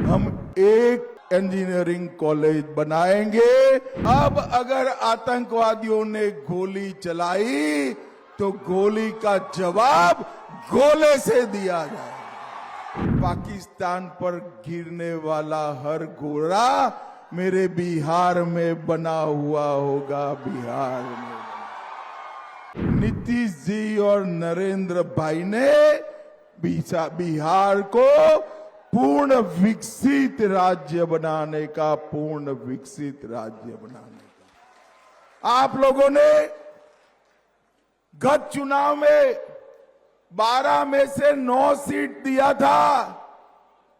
हम एक engineering college बनाएंगे। अब अगर आतंकवादियों ने गोली चलाई तो गोली का जवाब गोले से दिया जाए। पाकिस्तान पर गिरने वाला हर गोला मेरे बिहार में बना हुआ होगा। बिहार में नीतीश जी और नरेंद्र भाई ने बिहार को पूर्ण विकसित राज्य बनाने का आप लोगों ने गत चुनाव में 12 में से 9 सीट दिया था,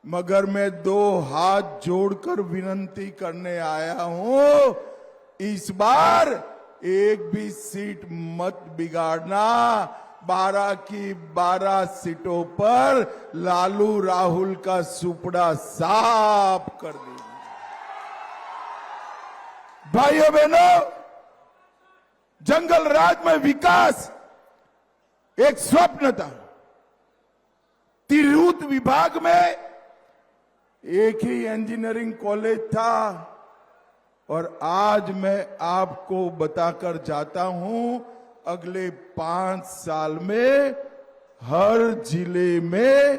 मगर मैं 2 हाथ जोड़कर विनती करने आया हूं, इस बार एक भी सीट मत बिगाड़ना। 12 की 12 सीटों पर लालू राहुल का सुपड़ा साफ कर देंगे। भाइयों बहनों, जंगल राज में विकास एक स्वप्न था। तिरहुत विभाग में एक ही इंजीनियरिंग कॉलेज था और आज मैं आपको बताकर जाता हूं, अगले 5 साल में हर जिले में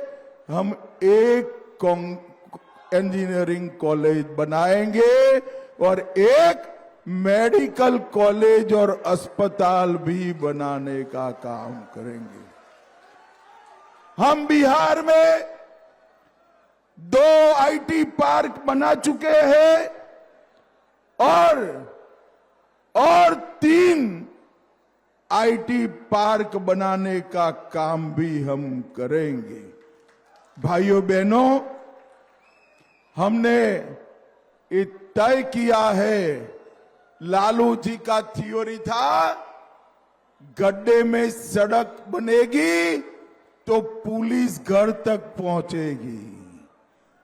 हम एक इंजीनियरिंग कॉलेज बनाएंगे और एक मेडिकल कॉलेज और अस्पताल भी बनाने का काम करेंगे। हम बिहार में 2 आईटी पार्क बना चुके हैं और 3 आईटी पार्क बनाने का काम भी हम करेंगे। भाइयों बहनों, हमने ये तय किया है, लालू जी का थ्योरी था गड्ढे में सड़क बनेगी तो पुलिस घर तक पहुंचेगी।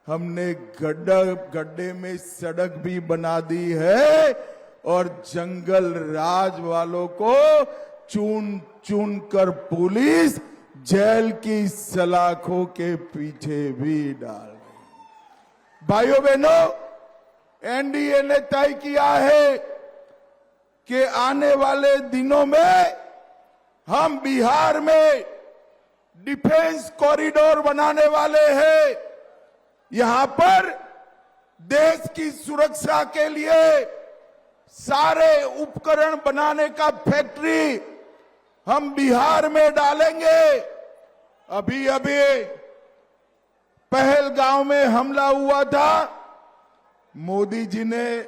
हमने गड्ढे में सड़क भी बना दी है और जंगल राज वालों को चुन चुन कर पुलिस जेल की सलाखों के पीछे भी डाल गई। भाइयों बहनों, एनडीए ने तय किया है कि आने वाले दिनों में हम बिहार में डिफेंस कॉरिडोर बनाने वाले हैं। यहां पर देश की सुरक्षा के लिए सारे उपकरण बनाने का फैक्ट्री हम बिहार में डालेंगे। अभी पहलगांव में हमला हुआ था, मोदी जी ने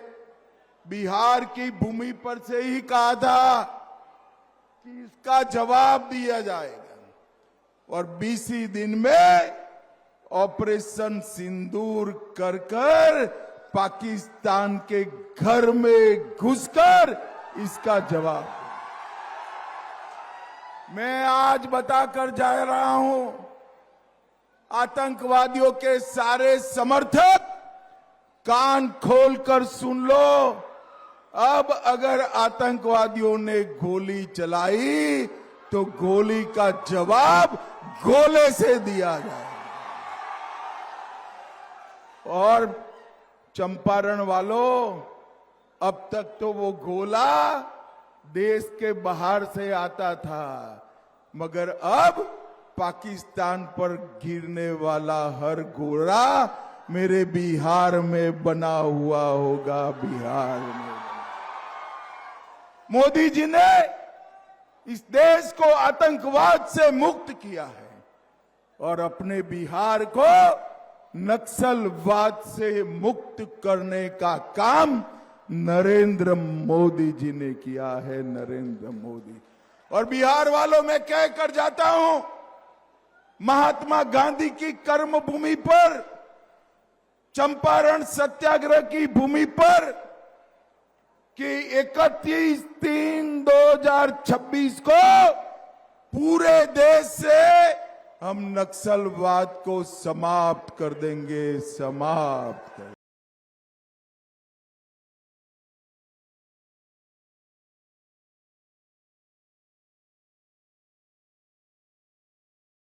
बिहार की भूमि पर से ही कहा था कि इसका जवाब दिया जाएगा और 20 ही दिन में ऑपरेशन सिंदूर कर पाकिस्तान के घर में घुसकर इसका जवाब मैं आज बताकर जा रहा हूं। आतंकवादियों के सारे समर्थक कान खोलकर सुन लो। अब अगर आतंकवादियों ने गोली चलाई तो गोली का जवाब गोले से दिया जाए। और चंपारण वालों, अब तक तो वो गोला देश के बाहर से आता था, मगर अब पाकिस्तान पर गिरने वाला हर गोला मेरे बिहार में बना हुआ होगा। बिहार में मोदी जी ने इस देश को आतंकवाद से मुक्त किया है और अपने बिहार को नक्सलवाद से मुक्त करने का काम नरेंद्र मोदी जी ने किया है। नरेंद्र मोदी। और बिहार वालों, मैं कह कर जाता हूं, महात्मा गांधी की कर्म भूमि पर, चंपारण सत्याग्रह की भूमि पर कि 31/3/2026 को पूरे देश से हम नक्सलवाद को समाप्त कर देंगे। समाप्त कर